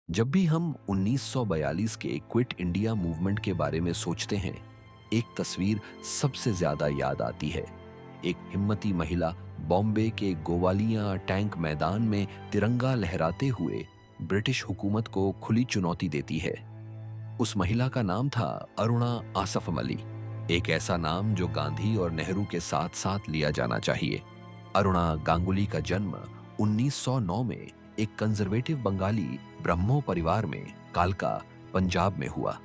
जब भी हम 1942 के क्विट इंडिया मूवमेंट के बारे में सोचते हैं, एक तस्वीर सबसे ज्यादा याद आती है। एक हिम्मती महिला बॉम्बे के गोवालिया टैंक मैदान में तिरंगा लहराते हुए ब्रिटिश हुकूमत को खुली चुनौती देती है। उस महिला का नाम था अरुणा आसफ अली। एक ऐसा नाम जो गांधी और नेहरू के साथ साथ लिया जाना चाहिए। अरुणा गांगुली का जन्म 1909 में एक कंजर्वेटिव बंगाली ब्रह्मो परिवार में कालका, पंजाब में हुआ।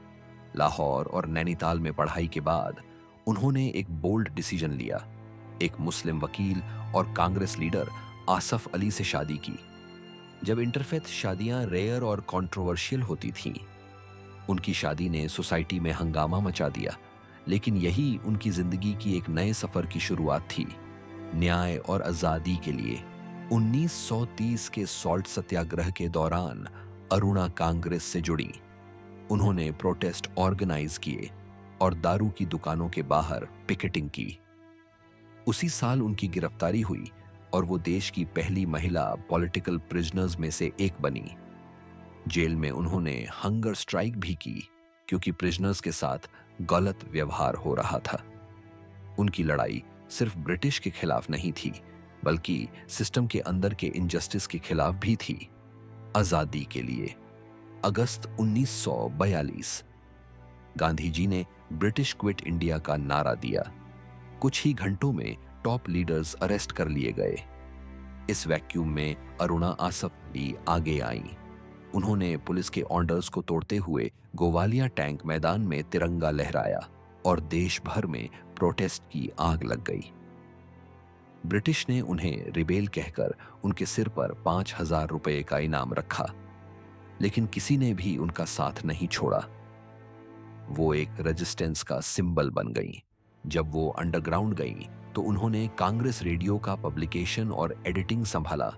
लाहौर और नैनीताल में पढ़ाई के बाद उन्होंने एक बोल्ड डिसीजन लिया। एक मुस्लिम वकील और कांग्रेस लीडर आसफ अली से शादी की। जब इंटरफेथ शादियां रेयर और कंट्रोवर्शियल होती थीं, उनकी शादी ने सोसाइटी में हंगामा मचा दिया। लेकिन यही उनकी जिंदगी की एक नए सफर की शुरुआत थी, न्याय और आजादी के लिए। 1930 के सॉल्ट सत्याग्रह के दौरान अरुणा कांग्रेस से जुड़ी। उन्होंने प्रोटेस्ट ऑर्गेनाइज किए और दारू की दुकानों के बाहर पिकेटिंग की। उसी साल उनकी गिरफ्तारी हुई और वो देश की पहली महिला पॉलिटिकल प्रिजनर्स में से एक बनी। जेल में उन्होंने हंगर स्ट्राइक भी की, क्योंकि प्रिजनर्स के साथ गलत व्यवहार हो रहा था। उनकी लड़ाई सिर्फ ब्रिटिश के खिलाफ नहीं थी, बल्कि सिस्टम के अंदर के इनजस्टिस के खिलाफ भी थी। आजादी के लिए। अगस्त 1942 गांधी जी ने ब्रिटिश क्विट इंडिया का नारा दिया। कुछ ही घंटों में टॉप लीडर्स अरेस्ट कर लिए गए। इस वैक्यूम में अरुणा आसफ अली आगे आईं। उन्होंने पुलिस के ऑर्डर्स को तोड़ते हुए गोवालिया टैंक मैदान में तिरंगा लहराया और देश भर में प्रोटेस्ट की आग लग गई। ब्रिटिश ने उन्हें रिबेल कहकर उनके सिर पर 5,000 रुपए का इनाम रखा, लेकिन किसी ने भी उनका साथ नहीं छोड़ा। वो एक रेजिस्टेंस का सिंबल बन गई। जब वो अंडरग्राउंड गई तो उन्होंने कांग्रेस रेडियो का पब्लिकेशन और एडिटिंग संभाला।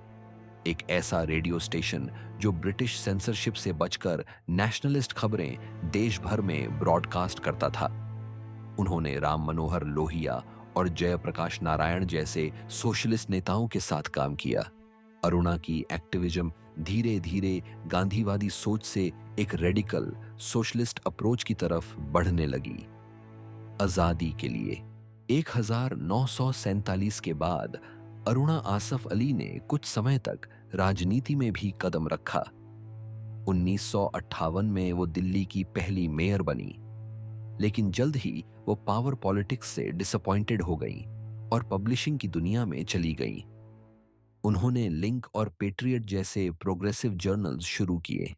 एक ऐसा रेडियो स्टेशन जो ब्रिटिश सेंसरशिप से बचकर नेशनलिस्ट खबरें देश भर में ब्रॉडकास्ट करता था। उन्होंने राम मनोहर लोहिया और जयप्रकाश नारायण जैसे सोशलिस्ट नेताओं के साथ काम किया। अरुणा की एक्टिविज्म धीरे धीरे गांधीवादी सोच से एक रेडिकल सोशलिस्ट अप्रोच की तरफ बढ़ने लगी। आजादी के लिए 1947 के बाद अरुणा आसफ अली ने कुछ समय तक राजनीति में भी कदम रखा। 1958 में वो दिल्ली की पहली मेयर बनी, लेकिन जल्द ही वो पावर पॉलिटिक्स से डिसअपॉइंटेड हो गई और पब्लिशिंग की दुनिया में चली गई। उन्होंने लिंक और पेट्रियट जैसे प्रोग्रेसिव जर्नल्स शुरू किए।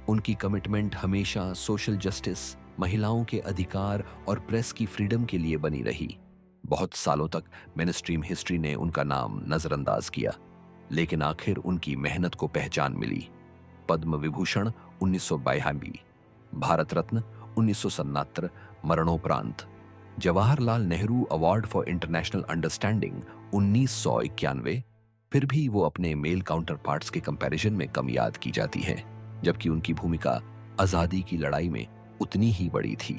उनकी कमिटमेंट हमेशा सोशल जस्टिस, महिलाओं के अधिकार और प्रेस की फ्रीडम के लिए बनी रही। बहुत सालों तक मेनस्ट्रीम हिस्ट्री ने उनका नाम नजरअंदाज किया, लेकिन आखिर उनकी मेहनत को पहचान मिली। पद्म विभूषण 1992, भारत रत्न 1969, मरणोपरांत Jawaharlal Nehru award for international understanding 1991। फिर भी वो अपने मेल काउंटर पार्ट्स के कंपैरिजन में कम याद की जाती है, जबकि उनकी भूमिका आजादी की लड़ाई में उतनी ही बड़ी थी।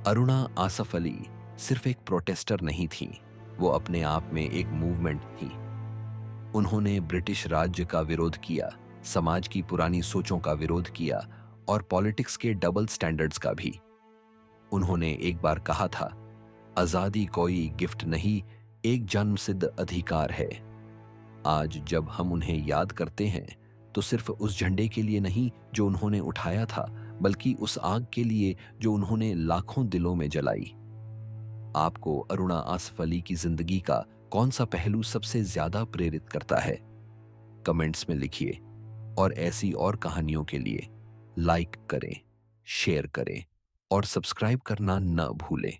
अरुणा आसफ अली सिर्फ एक प्रोटेस्टर नहीं थी, वो अपने आप में एक मूवमेंट थी। उन्होंने ब्रिटिश राज्य का विरोध किया, समाज की पुरानी सोचों का विरोध किया और पॉलिटिक्स के डबल स्टैंडर्ड्स का भी। उन्होंने एक बार कहा था, आजादी कोई गिफ्ट नहीं, एक जन्मसिद्ध अधिकार है। आज जब हम उन्हें याद करते हैं तो सिर्फ उस झंडे के लिए नहीं जो उन्होंने उठाया था, बल्कि उस आग के लिए जो उन्होंने लाखों दिलों में जलाई। आपको अरुणा आसफ अली की जिंदगी का कौन सा पहलू सबसे ज्यादा प्रेरित करता है? कमेंट्स में लिखिए। और ऐसी और कहानियों के लिए लाइक करें, शेयर करें और सब्सक्राइब करना न भूलें।